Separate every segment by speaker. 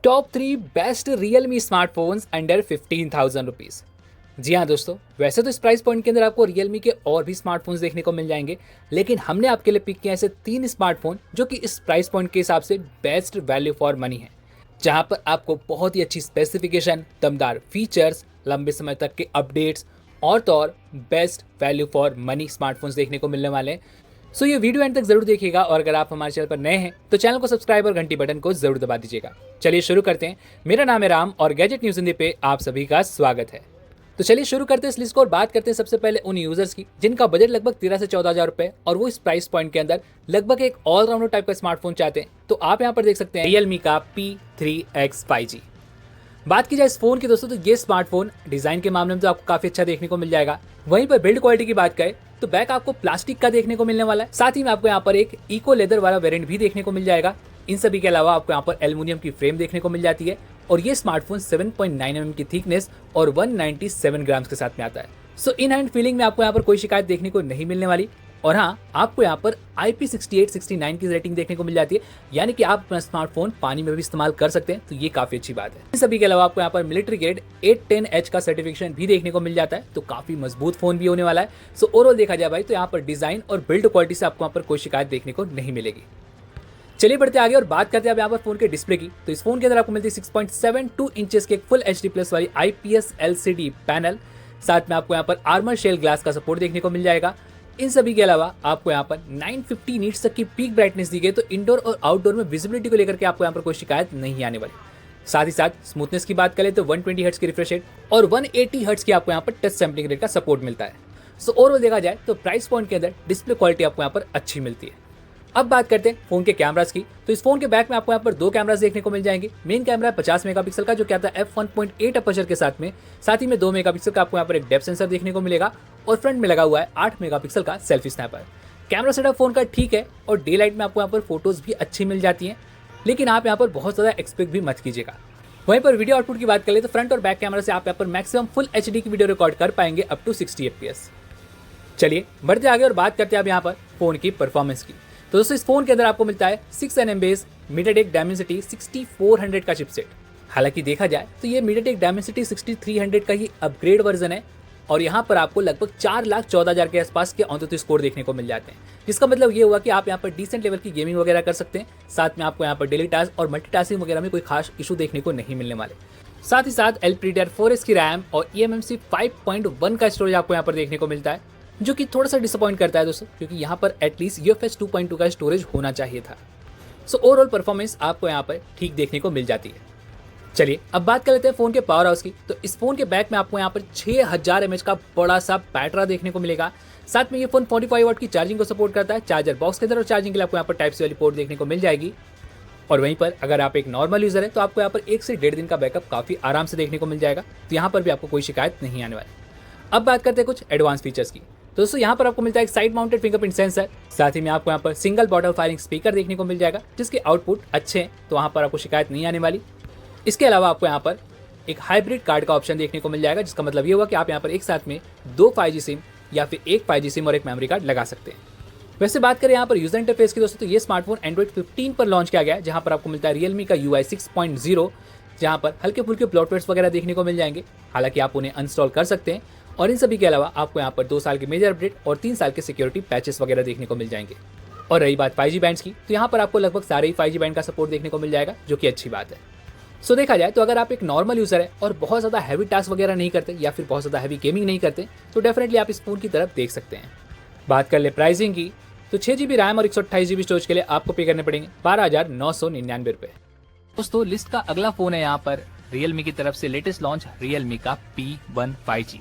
Speaker 1: Top 3 best Realme smartphones under 15,000 rupees. जी हाँ दोस्तों, वैसे तो इस प्राइस पॉइंट के अंदर आपको रियलमी के और भी स्मार्टफोन्स देखने को मिल जाएंगे, लेकिन हमने आपके लिए पिक किया ऐसे 3 स्मार्टफोन जो कि इस प्राइस पॉइंट के हिसाब से बेस्ट वैल्यू फॉर मनी है, जहाँ पर आपको बहुत ही अच्छी स्पेसिफिकेशन, दमदार फीचर्स, लंबे समय तक के अपडेट्स और तो और best value for money smartphones देखने को मिलने वाले हैं। सो ये वीडियो एंड तक जरूर देखिएगा और अगर आप हमारे चैनल पर नए हैं तो चैनल को सब्सक्राइब और घंटी बटन को जरूर दबा दीजिएगा। चलिए शुरू करते हैं। मेरा नाम है राम और गैजेट न्यूज़ हिंदी पे आप सभी का स्वागत है। तो चलिए शुरू करते हैं इस लिस्ट को और बात करते हैं सबसे पहले उन यूजर्स की जिनका बजट लगभग 13 से 14,000 रुपए और वो इस प्राइस पॉइंट के अंदर लगभग एक ऑलराउंडर टाइप का स्मार्टफोन चाहते हैं। तो आप यहाँ पर देख सकते हैं रियलमी का P3X 5G। बात की जाए इस फोन की दोस्तों, तो ये स्मार्टफोन डिजाइन के मामले में तो आपको काफी अच्छा देखने को मिल जाएगा। वहीं पर बिल्ड क्वालिटी की बात करें तो बैक आपको प्लास्टिक का देखने को मिलने वाला है, साथ ही में आपको यहाँ पर एक इको लेदर वाला वेरिएंट भी देखने को मिल जाएगा। इन सभी के अलावा आपको यहाँ पर एल्युमिनियम की फ्रेम देखने को मिल जाती है और ये स्मार्टफोन 7.9 mm की थिकनेस और 197 ग्राम्स के साथ में आता है। सो इन हैंड फीलिंग में आपको यहाँ पर कोई शिकायत देखने को नहीं मिलने वाली। और हाँ, आपको यहाँ पर IP68-69 की रेटिंग देखने को मिल जाती है, यानी कि आप अपना स्मार्टफोन पानी में भी इस्तेमाल कर सकते हैं, तो ये काफी अच्छी बात है। इन सभी के अलावा आपको यहाँ पर मिलिट्री ग्रेड 810H का सर्टिफिकेशन भी देखने को मिल जाता है, तो काफी मजबूत फोन भी होने वाला है। सो ओवरऑल देखा जाए भाई तो यहाँ पर डिजाइन और बिल्ड क्वालिटी से आपको यहाँ पर कोई शिकायत देखने को नहीं मिलेगी। चलिए बढ़ते आगे और बात करते हैं अब यहाँ पर फोन के डिस्प्ले की। तो इस फोन के अंदर आपको मिलती है 6.72 इंचेस के एक फुल HD प्लस वाली IPS LCD पैनल, साथ में आपको यहाँ पर आर्मर शेल ग्लास का सपोर्ट देखने को मिल जाएगा। इन सभी के अलावा आपको यहाँ पर 950 नीट्स तक की पीक ब्राइटनेस दी गई, तो इंडोर और आउटडोर में विजिबिलिटी को लेकर के आपको यहाँ पर कोई शिकायत नहीं आने वाली। साथ ही साथ स्मूथनेस की बात करें तो 120 हर्ट्ज की रिफ्रेश रेट और 180 हर्ट्ज की आपको यहाँ पर टच सैंपलिंग रेट का सपोर्ट मिलता है। सो ओवरऑल देखा जाए तो प्राइस पॉइंट के अंदर डिस्प्ले क्वालिटी आपको यहाँ पर अच्छी मिलती है। अब बात करते हैं फोन के कैमरास की। तो इस फोन के बैक में आपको यहाँ पर 2 कैमरास देखने को मिल जाएंगे। मेन कैमरा 50 मेगापिक्सल का जो क्या आता है f1.8 अपर्चर के साथ ही में 2 मेगापिक्सल का आपको यहाँ पर एक डेप्थ सेंसर देखने को मिलेगा और फ्रंट में लगा हुआ है 8 मेगापिक्सल का selfie snapper. Camera setup phone का ठीक है और डे लाइट में आपको यहाँ पर फोटोज भी अच्छी मिल जाती हैं, लेकिन आप यहाँ पर बहुत ज़्यादा एक्सपेक्ट भी मत कीजिएगा। वहीं पर वीडियो आउटपुट की बात करें तो फ्रंट और बैक कैमरा से आप यहाँ पर मैक्सिमम फुल HD की वीडियो रिकॉर्ड कर पाएंगे अप टू 60 FPS। चलिए बढ़ते आगे और बात करते हैं अब यहाँ पर फोन की परफॉर्मेंस की। तो दोस्तों इस फोन के अंदर आपको मिलता है 6 nm बेस MediaTek Dimensity 6400 का चिपसेट। हालांकि देखा जाए तो ये MediaTek Dimensity 6300 का ही अपग्रेड वर्जन है और यहाँ पर आपको लगभग 4,14,000 के आसपास के ऑन स्कोर देखने को मिल जाते हैं, जिसका मतलब ये हुआ कि आप यहाँ पर डिसेंट लेवल की गेमिंग वगैरह कर सकते हैं। साथ में आपको यहाँ पर डेली टास्क और मल्टीटास्किंग वगैरह में कोई खास इशू देखने को नहीं मिलने वाले। साथ ही साथ LPDDR4S की रैम और eMMC 5.1 का स्टोरेज आपको यहाँ पर देखने को मिलता है, जो कि थोड़ा सा डिसअपॉइंट करता है दोस्तों, क्योंकि यहाँ पर एटलीस्ट UFS 2.2 का स्टोरेज होना चाहिए था। सो ओवरऑल परफॉर्मेंस आपको यहाँ पर ठीक देखने को मिल जाती है। चलिए अब बात कर लेते हैं फोन के पावर हाउस की। तो इस फोन के बैक में आपको यहाँ पर 6000 mAh का बड़ा सा बैटरा देखने को मिलेगा। साथ में ये फोन 45 वाट की चार्जिंग को सपोर्ट करता है चार्जर बॉक्स के अंदर, और चार्जिंग के लिए आपको यहाँ पर टाइप सी वाली पोर्ट देखने को मिल जाएगी। और वहीं पर अगर आप एक नॉर्मल यूजर है तो आपको यहाँ पर 1 से 1.5 दिन का बैकअप काफी आराम से देखने को मिल जाएगा, तो यहाँ पर भी आपको कोई शिकायत नहीं आने वाली। अब बात करते हैं कुछ एडवांस फीचर्स की। तो दोस्तों यहाँ पर आपको मिलता है एक साइड माउंटेड फिंगरप्रिंट सेंसर, साथ ही में आपको यहाँ पर सिंगल बॉटल फायरिंग स्पीकर देखने को मिल जाएगा, जिसके आउटपुट अच्छे हैं, तो वहाँ पर आपको शिकायत नहीं आने वाली। इसके अलावा आपको यहाँ पर एक हाइब्रिड कार्ड का ऑप्शन देखने को मिल जाएगा, जिसका मतलब ये हुआ कि आप यहाँ पर एक साथ में 2 5G सिम या फिर एक 5G सिम और एक मेमोरी कार्ड लगा सकते हैं। वैसे बात करें यहाँ पर यूजर इंटरफेस की दोस्तों, तो ये स्मार्टफोन Android 15 पर लॉन्च किया गया है, जहाँ पर आपको मिलता है रियलमी का UI 6.0, जहाँ पर हल्के फुल्के ब्लॉटवेयर्स वगैरह देखने को मिल जाएंगे। हालांकि आप उन्हें अनस्टॉल कर सकते हैं और इन सभी के अलावा आपको यहाँ पर 2 साल के मेजर अपडेट और 3 साल के सिक्योरिटी पैचेस वगैरह देखने को मिल जाएंगे। और रही बात 5G बैंड्स की, तो यहाँ पर आपको लगभग सारे ही 5G बैंड का सपोर्ट देखने को मिल जाएगा, जो कि अच्छी बात है। सो देखा जाए तो अगर आप एक नॉर्मल यूजर है और बहुत ज़्यादा हैवी टास्क वगैरह नहीं करते या फिर बहुत ज़्यादा हैवी गेमिंग नहीं करते, तो डेफिनेटली आप इस फोन की तरफ देख सकते हैं। बात कर ले प्राइसिंग की, तो 6GB रैम और 128GB स्टोरेज के लिए आपको पे करने पड़ेंगे 12,999 रुपये। दोस्तों लिस्ट का अगला फोन है यहाँ पर रियलमी की तरफ से लेटेस्ट लॉन्च रियलमी का P1 5G।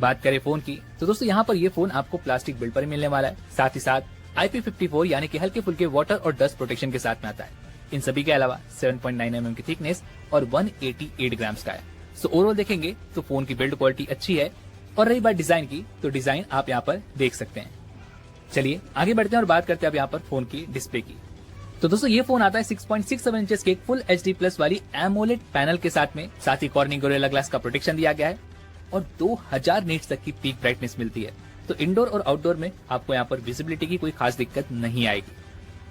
Speaker 1: बात करें फोन की, तो दोस्तों यहाँ पर ये फोन आपको प्लास्टिक बिल्ड पर मिलने वाला है, साथ ही साथ IP54 यानी कि हल्के फुल्के वाटर और डस्ट प्रोटेक्शन के साथ में आता है। इन सभी के अलावा 7.9 mm की थिकनेस और 188 ग्राम्स का है। सो ओवरऑल देखेंगे तो फोन की बिल्ड क्वालिटी अच्छी है। और रही बात डिजाइन की, तो डिजाइन आप यहाँ पर देख सकते हैं। चलिए आगे बढ़ते हैं और बात करते हैं अब यहाँ पर फोन की डिस्प्ले की। तो दोस्तों ये फोन आता है 6.67 इंचेस के फुल HD प्लस वाली एमोलेड पैनल के साथ ही कॉर्निंग गोरिल्ला ग्लास का प्रोटेक्शन दिया गया है और 2000 नीट्स तक की पीक ब्राइटनेस मिलती है। तो इंडोर और आउटडोर में आपको यहाँ पर विजिबिलिटी की कोई खास दिक्कत नहीं आएगी।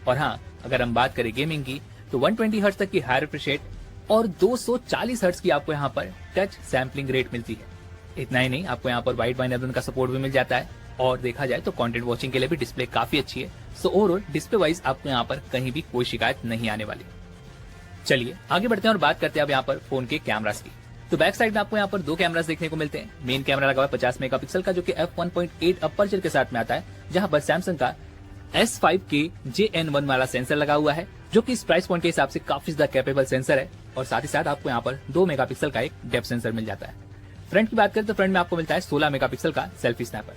Speaker 1: और हाँ, अगर हम बात करें गेमिंग की, तो 120 हर्ट्ज तक की हाई रिफ्रेश रेट और 240 हर्ट्ज की आपको यहाँ पर टच सैम्पलिंग रेट मिलती है। इतना ही नहीं, आपको यहाँ पर वाइड बाइनोकुलर का सपोर्ट भी मिल जाता है और देखा जाए तो कंटेंट वॉचिंग के लिए भी डिस्प्ले काफी अच्छी है। सो ओवरऑल डिस्प्ले वाइज आपको यहाँ पर कहीं भी कोई शिकायत नहीं आने वाली। चलिए आगे बढ़ते हैं और बात करते हैं अब यहाँ पर फोन के कैमरास की। तो बैक साइड में आपको यहाँ पर दो कैमरास देखने को मिलते हैं। मेन कैमरा लगा हुआ है 50 मेगापिक्सल का जो कि f1.8 अपर्चर के साथ में आता है, जहां पर सैमसंग का S5K JN1 वाला सेंसर लगा हुआ है जो कि इस प्राइस पॉइंट के हिसाब से काफी ज्यादा कैपेबल सेंसर है। और साथ ही साथ आपको यहाँ पर 2 मेगापिक्सल का एक डेप्थ सेंसर मिल जाता है। फ्रंट की बात करें तो फ्रंट में आपको मिलता है 16 मेगापिक्सल का सेल्फी स्नैपर।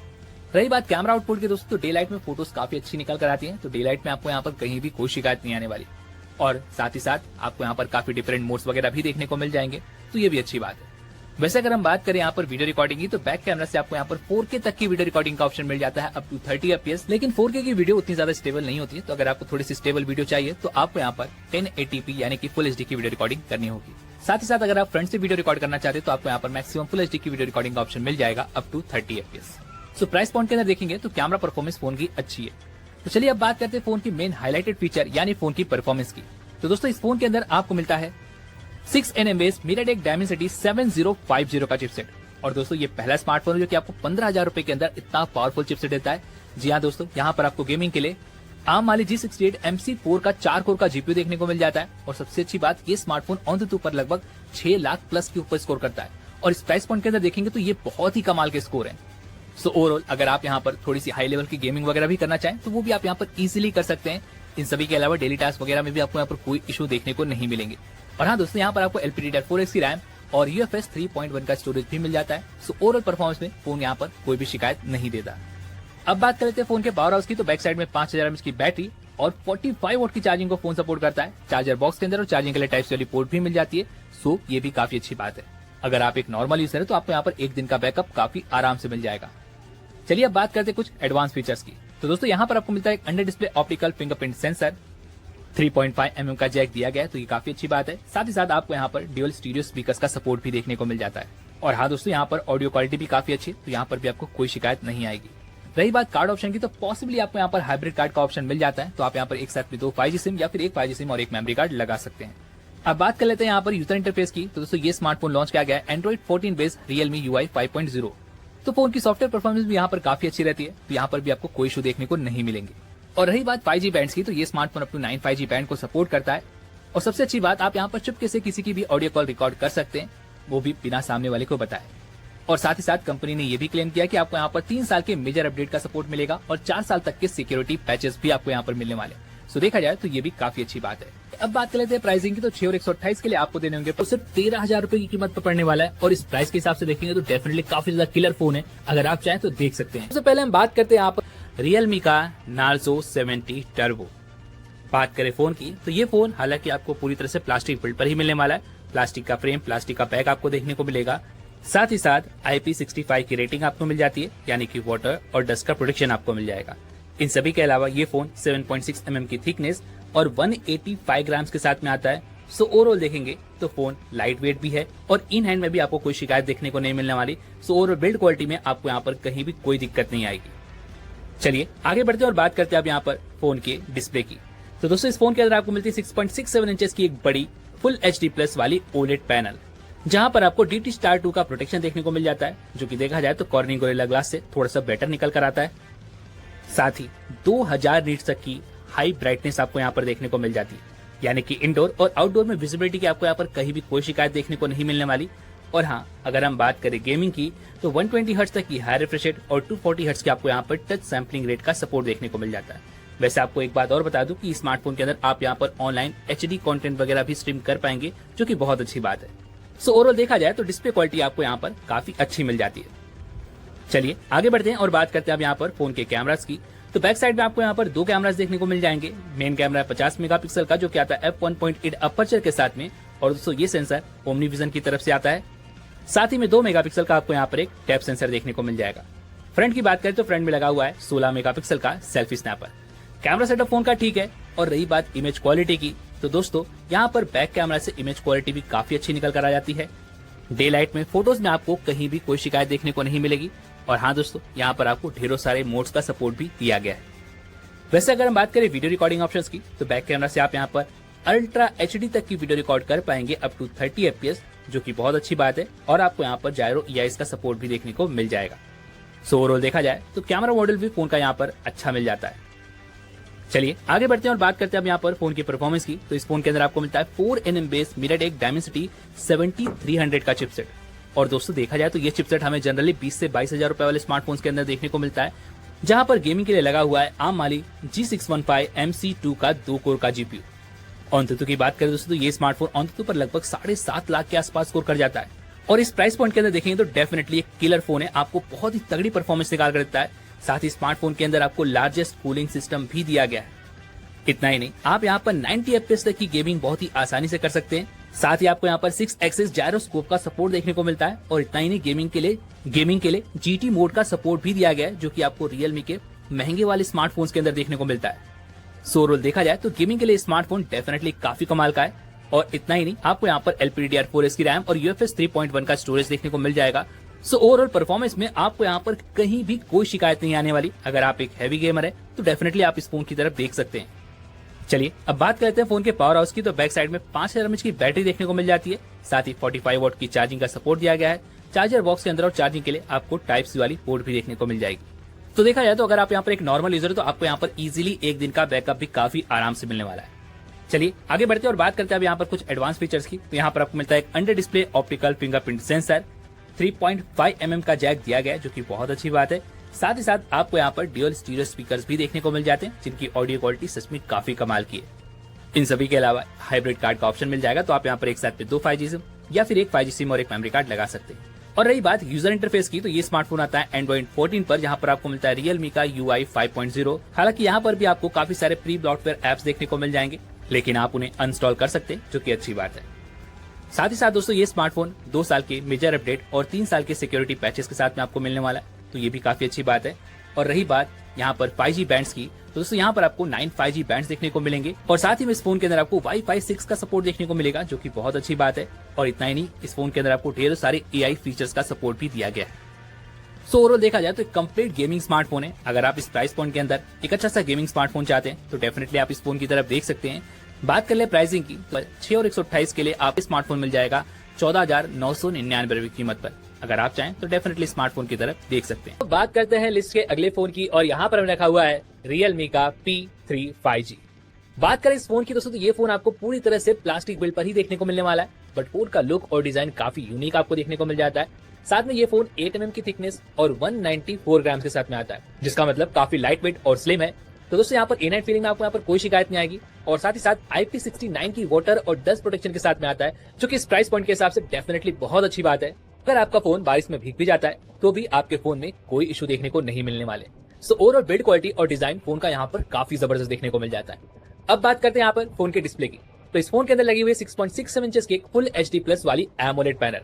Speaker 1: रही बात कैमरा आउटपुट की दोस्तों, तो डे लाइट में फोटोज काफी अच्छी निकल कर आती हैं। तो डे लाइट में आपको यहाँ पर कहीं भी कोई शिकायत नहीं आने वाली और साथ ही साथ आपको यहाँ पर काफी डिफरेंट मोड्स वगैरह भी देखने को मिल जाएंगे, तो ये भी अच्छी बात है। वैसे अगर हम बात करें यहाँ पर वीडियो रिकॉर्डिंग की, तो बैक कैमरा से आपको यहाँ पर 4K तक की वीडियो रिकॉर्डिंग का ऑप्शन मिल जाता है अप टू 30 FPS। लेकिन 4K की वीडियो उतनी ज्यादा स्टेबल नहीं होती है, तो अगर आपको थोड़ी सी स्टेबल वीडियो चाहिए तो आपको यहाँ पर 1080p यानी कि फुल HD की वीडियो रिकॉर्डिंग करनी होगी। साथ ही साथ अगर आप फ्रंट से वीडियो रिकॉर्ड करना चाहते हैं तो आपको यहाँ पर मैक्सिमम फुल HD की वीडियो रिकॉर्डिंग का ऑप्शन मिल जाएगा up to 30 FPS। So price point के अंदर देखेंगे तो कैमरा परफॉर्मेंस फोन की अच्छी है। तो चलिए अब बात करते हैं फोन की मेन हाईलाइटेड फीचर यानी फोन की परफॉर्मेंस की। तो दोस्तों इस फोन के अंदर आपको मिलता है 6nm बेस MediaTek Dimensity 7050 का चिपसेट। और दोस्तों ये पहला स्मार्टफोन है जो कि आपको 15,000 रुपए के अंदर इतना पावरफुल चिपसेट देता है। जी हाँ दोस्तों, यहाँ पर आपको गेमिंग के लिए ARM वाली G68 MC4 का 4 कोर का GPU देखने को मिल जाता है। और सबसे अच्छी बात, ये स्मार्टफोन ऑन पर लगभग 6 लाख प्लस के ऊपर स्कोर करता है। और इस प्राइस पॉइंट के अंदर देखेंगे तो ये बहुत ही कमाल के स्कोर है। सो ओवरऑल अगर आप यहाँ पर थोड़ी सी हाई लेवल की गेमिंग वगैरह भी करना चाहें तो वो भी आप यहाँ पर इजीली कर सकते हैं। इन सभी के अलावा डेली टास्क वगैरह में भी आपको यहाँ पर कोई इशू देखने को नहीं मिलेंगे। और हाँ दोस्तों, यहाँ पर आपको LPDDR4X की रैम और UFS 3.1 का स्टोरेज भी मिल जाता है। सो ओवरऑल परफॉर्मेंस में फोन यहाँ पर कोई भी शिकायत नहीं देता। अब बात कर लेते हैं फोन के पावर हाउस की। तो बैक साइड में 5000 mAh की बैटरी और 45 वॉट की चार्जिंग को फोन सपोर्ट करता है। चार्जर बॉक्स के अंदर और चार्जिंग के लिए टाइप सी वाली पोर्ट भी मिल जाती है। सो ये भी काफी अच्छी बात है। अगर आप एक नॉर्मल यूजर है तो आपको यहाँ पर एक दिन का बैकअप काफी आराम से मिल जाएगा। चलिए अब बात करते हैं कुछ एडवांस फीचर्स की। तो दोस्तों यहाँ पर आपको मिलता है एक under display optical fingerprint sensor, 3.5 mm का जैक दिया गया है, तो ये काफी अच्छी बात है। साथ ही साथ आपको यहाँ पर ड्यूअल स्टीरियो स्पीकर्स का सपोर्ट भी देखने को मिल जाता है। और हाँ दोस्तों, यहाँ पर ऑडियो क्वालिटी भी काफी अच्छी है, तो यहाँ पर भी आपको कोई शिकायत नहीं आएगी। रही बात कार्ड ऑप्शन की, तो पॉसिबली आपको यहाँ पर हाइब्रिड कार्ड का ऑप्शन मिल जाता है, तो आप यहाँ पर एक साथ में 2 5G सिम या फिर एक 5G सिम और एक मेमोरी कार्ड लगा सकते हैं। अब बात कर लेते हैं यहाँ पर यूजर इंटरफेस की। तो दोस्तों ये स्मार्टफोन लॉन्च किया गया है Android 14 बेस्ड Realme UI 5.0। तो फोन की सॉफ्टवेयर परफॉर्मेंस भी यहाँ पर काफी अच्छी रहती है, तो यहाँ पर भी आपको कोई इशू देखने को नहीं मिलेंगे। और रही बात 5G बैंड्स की, तो ये smartphone up to 9 5G band को सपोर्ट करता है। और सबसे अच्छी बात, आप यहाँ पर चुपके से किसी की भी ऑडियो कॉल रिकॉर्ड कर सकते हैं, वो भी बिना सामने वाले को बताए। और साथ ही साथ कंपनी ने ये भी क्लेम किया कि आपको यहाँ पर 3 साल के मेजर अपडेट का सपोर्ट मिलेगा और 4 साल तक के सिक्योरिटी पैचेस भी आपको यहाँ पर मिलने वाले। सो देखा जाए तो ये भी काफी अच्छी बात है। अब बात कर लेते हैं प्राइसिंग की। तो 6 और 128 के लिए आपको देने होंगे तो सिर्फ 13,000 रुपए की कीमत पर पड़ने वाला है। और इस प्राइस के हिसाब से देखेंगे तो डेफिनेटली काफी ज्यादा किलर फोन है, अगर आप चाहें तो देख सकते हैं। सबसे पहले हम बात करते हैं यहाँ पर Realme का Narzo 70 टर्बो। बात करें फोन की, तो ये फोन हालांकि आपको पूरी तरह से प्लास्टिक बिल्ड पर ही मिलने वाला है। प्लास्टिक का फ्रेम, प्लास्टिक का बैग आपको देखने को मिलेगा। साथ ही साथ IP65 की रेटिंग आपको मिल जाती है, यानी कि वाटर और डस्ट का प्रोटेक्शन आपको मिल जाएगा। इन सभी के अलावा ये फोन 7.6 mm की थिकनेस और 185 ग्राम्स के साथ में आता है। सो ओवरऑल देखेंगे तो फोन लाइट वेट भी है और इन हैंड में भी आपको कोई शिकायत देखने को नहीं मिलने वाली। सो ओवरऑल बिल्ड क्वालिटी में आपको यहाँ पर कहीं भी कोई दिक्कत नहीं आएगी। चलिए आगे बढ़ते हैं और बात करते हैं अब यहाँ पर फोन के डिस्प्ले की। तो दोस्तों इस फोन के अंदर आपको मिलती है 6.67 इंचेस की एक बड़ी फुल HD प्लस वाली OLED पैनल, जहां पर आपको DT Star 2 का प्रोटेक्शन देखने को मिल जाता है, जो कि देखा जाए तो कॉर्निंग गोरिल्ला ग्लास से थोड़ा सा बेटर निकल कर आता है। साथ ही 2000 नीट्स तक की हाई ब्राइटनेस आपको यहाँ पर देखने को मिल जाती है, यानी कि इंडोर और आउटडोर में विजिबिलिटी की आपको यहाँ पर कहीं भी कोई शिकायत देखने को नहीं मिलने वाली। और हाँ, अगर हम बात करें गेमिंग की, तो 120 हर्ट्ज तक की हाई रिफ्रेश रेट और 240 हर्ट्ज की आपको यहाँ पर टच सैम्पलिंग रेट का सपोर्ट देखने को मिल जाता है। वैसे आपको एक बात और बता दूं कि स्मार्टफोन के अंदर आप यहाँ पर ऑनलाइन HD कंटेंट वगैरह भी स्ट्रीम कर पाएंगे, जो कि बहुत अच्छी बात है। सो ओवरऑल देखा जाए तो डिस्प्ले क्वालिटी आपको यहाँ पर काफी अच्छी मिल जाती है। चलिए आगे बढ़ते हैं और बात करते हैं अब यहाँ पर फोन के कैमरास की। तो बैक साइड में आपको यहाँ पर 2 कैमरास देखने को मिल जाएंगे। मेन कैमरा 50 मेगापिक्सल का, जो कि आता है f1.8 अपर्चर के साथ में। और दोस्तों ये सेंसर ओमनी विजन की तरफ से आता है। साथ ही में 2 मेगापिक्सल का आपको यहाँ पर एक टैप सेंसर देखने को मिल जाएगा। फ्रंट की बात करें तो फ्रंट में लगा हुआ है 16 मेगापिक्सल का selfie snapper. Camera setup phone का ठीक है। और रही बात इमेज क्वालिटी की, तो दोस्तों यहाँ पर बैक कैमरा से इमेज क्वालिटी भी काफी अच्छी निकल कर आ जाती है। डे लाइट में फोटोज में आपको कहीं भी कोई शिकायत देखने को नहीं मिलेगी। और हाँ दोस्तों, यहाँ पर आपको ढेरों सारे मोड्स का सपोर्ट भी दिया गया है। वैसे अगर हम बात करें वीडियो रिकॉर्डिंग ऑप्शंस की, तो बैक कैमरा से आप यहाँ पर अल्ट्रा HD तक की वीडियो रिकॉर्ड कर पाएंगे अप टू 30 FPS, जो कि बहुत अच्छी बात है। और आपको यहाँ पर जायरो EIS का सपोर्ट भी देखने को मिल जाएगा। सो ओवरऑल देखा जाए तो कैमरा मॉडल भी फोन का यहाँ पर अच्छा मिल जाता है। चलिए आगे बढ़ते हैं और बात करते हैं अब यहाँ पर फोन की परफॉर्मेंस की। तो इस फोन के अंदर आपको मिलता है 4nm बेस MediaTek Dimensity 7300 का चिपसेट। और दोस्तों देखा जाए तो ये चिपसेट हमें जनरली 20 से 22,000 रुपए वाले स्मार्टफोन्स के अंदर देखने को मिलता है, जहां पर गेमिंग के लिए लगा हुआ है आर्म माली G615 MC2 का 2 कोर का GPU। अंतुतु की बात करें दोस्तों तो ये स्मार्टफोन अंतुतु पर लगभग 7.5 लाख के आसपास स्कोर कर जाता है। और इस प्राइस पॉइंट के अंदर देखेंगे तो डेफिनेटली एक किलर फोन है, आपको बहुत ही तगड़ी परफॉर्मेंस निकाल कर देता है। साथ ही स्मार्टफोन के अंदर आपको लार्जेस्ट कूलिंग सिस्टम भी दिया गया है। इतना ही नहीं, आप यहाँ पर 90 FPS तक की गेमिंग बहुत ही आसानी से कर सकते हैं। साथ ही आपको यहाँ पर 6 एक्सिस जायरोस्कोप का सपोर्ट देखने को मिलता है। और इतना ही नहीं, गेमिंग के लिए GT मोड का सपोर्ट भी दिया गया है, जो कि आपको Realme के महंगे वाले स्मार्टफोन्स के अंदर देखने को मिलता है। सो ओवरऑल देखा जाए तो गेमिंग के लिए स्मार्टफोन डेफिनेटली काफी कमाल का है। और इतना ही नहीं, आपको यहाँ पर LPDDR4 की रैम और UFS 3.1 का स्टोरेज देखने को मिल जाएगा। सो ओवरऑल परफॉर्मेंस में आपको यहाँ पर कहीं भी कोई शिकायत नहीं आने वाली। अगर आप एक हैवी गेमर है तो डेफिनेटली आप इस फोन की तरफ देख सकते हैं। चलिए अब बात करते हैं फोन के पावर हाउस की। तो बैक साइड में 5000 mAh की बैटरी देखने को मिल जाती है। साथ ही 45 वॉट की चार्जिंग का सपोर्ट दिया गया है। चार्जर बॉक्स के अंदर और चार्जिंग के लिए आपको Type-C वाली पोर्ट भी देखने को मिल जाएगी। तो देखा जाए तो अगर आप यहाँ पर एक नॉर्मल यूजर है तो आपको यहाँ पर इजीली एक दिन का बैकअप भी काफी आराम से मिलने वाला है। चलिए आगे बढ़ते हैं और बात करते हैं अब यहाँ पर कुछ एडवांस फीचर्स की। तो यहाँ पर आपको मिलता है एक under display optical fingerprint sensor, 3.5mm का जैक दिया गया है, जो कि बहुत अच्छी बात है। साथ ही साथ आपको यहाँ पर ड्यूअल स्टीरियो स्पीकर्स भी देखने को मिल जाते हैं, जिनकी ऑडियो क्वालिटी सच में काफी कमाल की है। इन सभी के अलावा हाइब्रिड कार्ड का ऑप्शन मिल जाएगा, तो आप यहाँ पर एक साथ में 2 5G सिम या फिर एक 5G सिम और एक मेमोरी कार्ड लगा सकते हैं। और रही बात यूजर इंटरफेस की, तो ये स्मार्टफोन आता है Android 14 पर, जहाँ पर आपको मिलता है Realme का UI 5.0। हालांकि यहाँ पर भी आपको काफी सारे प्री ब्लॉटवेयर एप्स देखने को मिल जाएंगे, लेकिन आप उन्हें अनस्टॉल कर सकते हैं, जो कि अच्छी बात है। साथ ही साथ दोस्तों ये स्मार्टफोन 2 साल के मेजर अपडेट और 3 साल के सिक्योरिटी पैचेस के साथ में आपको मिलने वाला है, तो ये भी काफी अच्छी बात है। और रही बात यहाँ पर 5G बैंड्स की, तो दोस्तों यहाँ पर आपको 9 5G बैंड्स देखने को मिलेंगे। और साथ ही में इस फोन के अंदर आपको Wi-Fi 6 का सपोर्ट देखने को मिलेगा, जो कि बहुत अच्छी बात है। और इतना ही नहीं, इस फोन के अंदर आपको ढेर सारे AI फीचर्स का सपोर्ट भी दिया गया है। सो ओवरऑल देखा जाए तो एक कंप्लीट गेमिंग स्मार्टफोन है। अगर आप इस प्राइस पॉइंट के अंदर एक अच्छा सा गेमिंग स्मार्टफोन चाहते हैं तो डेफिनेटली आप इस फोन की तरफ देख सकते हैं। बात कर ले प्राइसिंग की, तो 6 और 128 के लिए आप स्मार्टफोन मिल जाएगा 14,999 रुपए की कीमत पर। अगर आप चाहें तो डेफिनेटली स्मार्टफोन की तरफ देख सकते हैं। तो बात करते हैं लिस्ट के अगले फोन की, और यहाँ पर रखा हुआ है Realme का P3 5G। बात करें इस फोन की दोस्तों, तो ये फोन आपको पूरी तरह से प्लास्टिक बिल्ड पर ही देखने को मिलने वाला है, बट फोन का लुक और डिजाइन काफी यूनिक आपको देखने को मिल जाता है। साथ में ये फोन 8mm की थिकनेस और 194 ग्राम के साथ में आता है, जिसका मतलब काफी लाइट वेट और स्लिम है। तो दोस्तों यहाँ पर A9 फीलिंग में आपको यहाँ पर कोई शिकायत नहीं आएगी। और साथ ही साथ IP69 की वाटर और डस्ट प्रोटेक्शन के साथ में आता है, जो कि इस प्राइस पॉइंट के हिसाब से डेफिनेटली बहुत अच्छी बात है। अगर आपका फोन बारिश में भीग भी जाता है तो भी आपके फोन में कोई इशू देखने को नहीं मिलने वाले। सो ओवरऑल बिल्ड क्वालिटी और डिजाइन फोन का यहाँ पर काफी जबरदस्त देखने को मिल जाता है। अब बात करते हैं यहाँ पर फोन के डिस्प्ले की। तो इस फोन के अंदर लगी हुई 6.67 इंचेस की फुल HD+ वाली AMOLED पैनल।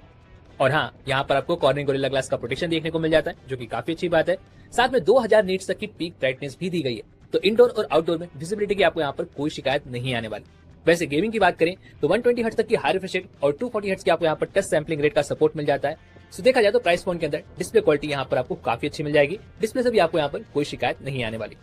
Speaker 1: और हाँ, यहाँ पर आपको कॉर्निंग गोरिल्ला ग्लास का प्रोटेक्शन देखने को मिल जाता है, जो कि काफी अच्छी बात है। साथ में 2000 नीट्स तक की पीक ब्राइटनेस भी दी गई है, तो इंडोर और आउटडोर में विजिबिलिटी की आपको यहाँ पर कोई शिकायत नहीं आने वाली। वैसे गेमिंग की बात करें तो 120 हर्ट्ज तक की हाई रिफ्रेश रेट और 240 हर्ट्ज की आपको यहाँ पर टच सैंपलिंग रेट का सपोर्ट मिल जाता है। सो देखा जाए तो प्राइस पॉइंट के अंदर डिस्प्ले क्वालिटी यहाँ पर आपको काफी अच्छी मिल जाएगी। डिस्प्ले से भी आपको यहाँ पर कोई शिकायत नहीं आने वाली।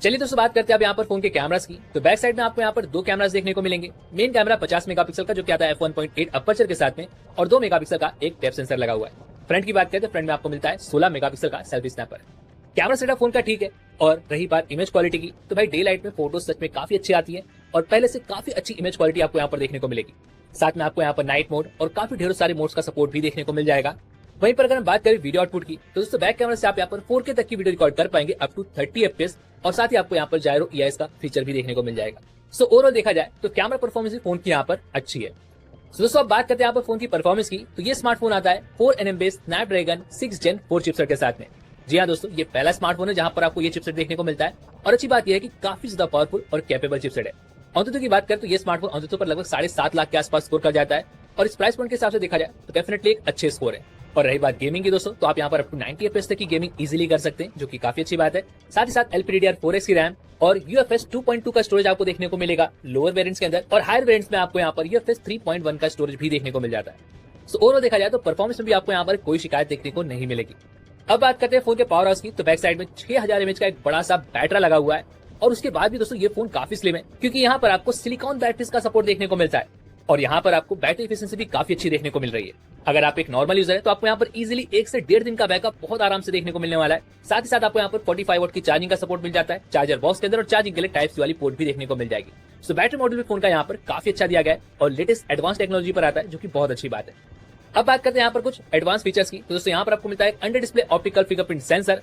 Speaker 1: चलिए दोस्तों बात करते हैं अब यहाँ पर फोन के कैमरास की। तो बैक साइड में आपको यहाँ पर 2 कैमरास देखने को मिलेंगे। मेन कैमरा 50 मेगापिक्सल का, जो कि आता है f1.8 अपर्चर के साथ में, और 2 मेगापिक्सल का एक डेप्थ सेंसर लगा हुआ है। फ्रंट की बात करें तो फ्रंट में आपको मिलता है 16 मेगापिक्सल का selfie snapper. Camera setup phone का ठीक है। और रही बात इमेज क्वालिटी की, तो भाई डे लाइट में फोटो सच में काफी अच्छी आती है और पहले से काफी अच्छी इमेज क्वालिटी आपको यहाँ पर देखने को मिलेगी। साथ में आपको यहाँ पर नाइट मोड और काफी ढेरों सारे मोड्स का सपोर्ट भी देखने को मिल जाएगा। वहीं पर अगर हम बात करें वीडियो आउटपुट की, तो दोस्तों बैक कैमरा से आप यहाँ पर 4K तक की वीडियो रिकॉर्ड कर पाएंगे अप टू 30 FPS, और साथ ही आपको यहाँ पर जायरो EIS का फीचर भी देखने को मिल जाएगा। सो ओवरऑल देखा जाए तो कैमरा परफॉर्मेंस फोन की यहाँ पर अच्छी है। दोस्तों अब बात करते हैं यहाँ पर फोन की परफॉर्मेंस की, तो ये स्मार्टफोन आता है 4nm base Snapdragon 6 Gen 4 chipset के साथ में। जी हाँ दोस्तों, ये पहला स्मार्टफोन है जहां पर आपको ये चिपसेट देखने को मिलता है, और अच्छी बात यह है कि काफी ज्यादा पावरफुल और कैपेबल चिपसेट है। अंतुतु की बात करें तो ये स्मार्टफोन अंतुतु पर लगभग 7.5 लाख के आसपास स्कोर कर जाता है, और इस प्राइस पॉइंट के हिसाब से देखा जाए तो डेफिनेटली एक अच्छे स्कोर है। और रही बात गेमिंग की दोस्तों, तो आप यहाँ पर अप टू 90 FPS तक की गेमिंग इजीली कर सकते हैं, जो कि काफी अच्छी बात है। साथ ही साथ LPDDR4 की रैम और UFS 2.2 का स्टोरेज आपको देखने को मिलेगा लोअर वेरिएंट्स के अंदर, और हायर वेरिएंट्स में आपको यहाँ पर UFS 3.1 का स्टोरेज भी देखने को मिल जाता है। सो ओवरऑल देखा जाए तो परफॉर्मेंस में भी आपको यहाँ पर कोई शिकायत देखने को नहीं मिलेगी। अब बात करते हैं फोन के पावर हाउस की, तो बैक साइड में 6000 mAh का एक बड़ा सा बैटरा लगा हुआ है, और उसके बाद भी दोस्तों ये फोन काफी स्लिम है, क्योंकि यहाँ पर आपको सिलिकॉन बैटरीज का सपोर्ट देखने को मिलता है और यहाँ पर आपको बैटरी एफिशिएंसी भी काफी अच्छी देखने को मिल रही है। अगर आप एक नॉर्मल यूजर है तो आपको यहाँ पर इजीली 1 से 1.5 दिन का बैकअप बहुत आराम से देखने को मिलने वाला है। साथ ही साथ आपको यहाँ पर 45 वॉट की चार्जिंग का सपोर्ट मिल जाता है चार्जर बॉक्स के अंदर, और चार्जिंग के लिए टाइप सी वाली पोर्ट भी देखने को मिल जाएगी। सो बैटरी मॉडल भी फोन का यहाँ पर काफी अच्छा दिया गया है और लेटेस्ट एडवांस टेक्नोलॉजी पर आता है, जो की बहुत अच्छी बात है। अब बात करते हैं यहाँ पर कुछ एडवांस फीचर्स की। तो दोस्तों यहाँ पर आपको मिलता है under display optical fingerprint sensor,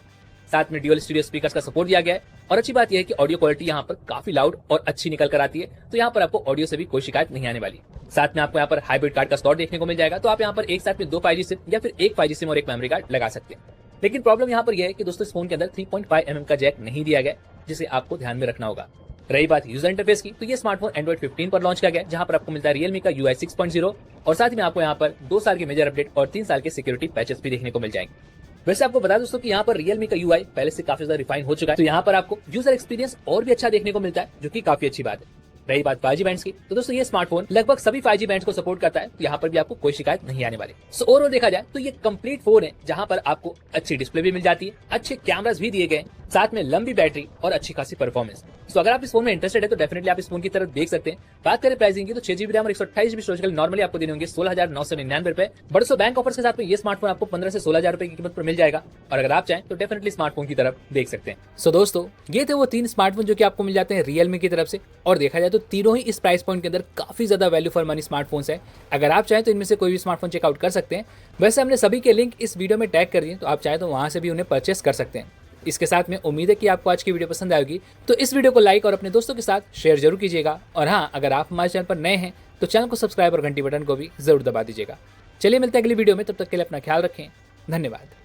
Speaker 1: साथ में ड्यूअल स्टीरियो स्पीकर्स का सपोर्ट दिया गया है और अच्छी बात यह है कि ऑडियो क्वालिटी यहाँ पर काफी लाउड और अच्छी निकल कर आती है, तो यहाँ पर आपको ऑडियो से भी कोई शिकायत नहीं आने वाली। साथ में आपको यहाँ पर हाइब्रिड कार्ड का स्लॉट देखने को मिल जाएगा, तो आप यहाँ पर एक साथ में 2 5G सिम या फिर एक 5G सिम और एक मेमोरी कार्ड लगा सकते हैं। लेकिन प्रॉब्लम यहाँ पर यह है कि दोस्तों इस फोन के अंदर 3.5 mm का जैक नहीं दिया गया, जिसे आपको ध्यान में रखना होगा। रही बात यूजर इंटरफेस की, तो ये स्मार्टफोन Android 15 पर लॉन्च किया गया, जहां पर आपको मिलता है Realme का UI 6.0 और साथ में आपको यहाँ पर 2 साल के मेजर अपडेट और 3 साल के सिक्योरिटी पैचेस भी देखने को मिल जाएंगे। वैसे आपको बता दोस्तों कि यहाँ पर Realme का UI पहले से काफी ज्यादा रिफाइन हो चुका है, तो यहाँ पर आपको यूजर एक्सपीरियंस और भी अच्छा देखने को मिलता है, जो कि काफी अच्छी बात है। रही बात 5G बैंड्स की, तो दोस्तों ये स्मार्टफोन लगभग सभी 5G बैंड्स को सपोर्ट करता है, तो यहाँ पर भी आपको कोई शिकायत नहीं आने वाली। सो ओवरऑल देखा जाए तो ये कंप्लीट फोन है, जहाँ पर आपको अच्छी डिस्प्ले भी मिल जाती है, अच्छे कैमरास भी दिए गए, साथ में लंबी बैटरी और अच्छी खासी परफॉर्मेंस। तो अगर आप इस फोन में इंटरेस्टेड है तो डेफिनेटली आप इस फोन की तरफ देख सकते हैं। बात करें प्राइसिंग की, तो 6GB रैम और 128GB स्टोरेज के लिए नॉर्मली आपको देने होंगे 16,999 रुपए, बट दोस्तों बैंक ऑफर्स के साथ में ये स्मार्टफोन आपको 15 से 16,000 रुपए की कीमत पर मिल जाएगा, और अगर आप चाहें तो डेफिनेटली स्मार्टफोन की तरफ देख सकते हैं। सो दोस्तों ये थे वो 3 स्मार्टफोन जो कि आपको मिल जाते हैं Realme की तरफ से, और देखा जाए तो तीनों ही इस प्राइस पॉइंट के अंदर काफी ज्यादा वैल्यू फॉर मनी स्मार्टफोन्स है। अगर आप चाहें तो इनमें से कोई भी स्मार्टफोन चेकआउट कर सकते हैं। वैसे हमने सभी के लिंक इस वीडियो में टैग कर दिए, तो आप चाहें तो वहां से भी उन्हें परचेस कर सकते हैं। इसके साथ में उम्मीद है कि आपको आज की वीडियो पसंद आएगी, तो इस वीडियो को लाइक और अपने दोस्तों के साथ शेयर जरूर कीजिएगा। और हाँ, अगर आप हमारे चैनल पर नए हैं तो चैनल को सब्सक्राइब और घंटी बटन को भी जरूर दबा दीजिएगा। चलिए मिलते हैं अगली वीडियो में, तब तक के लिए अपना ख्याल रखें। धन्यवाद।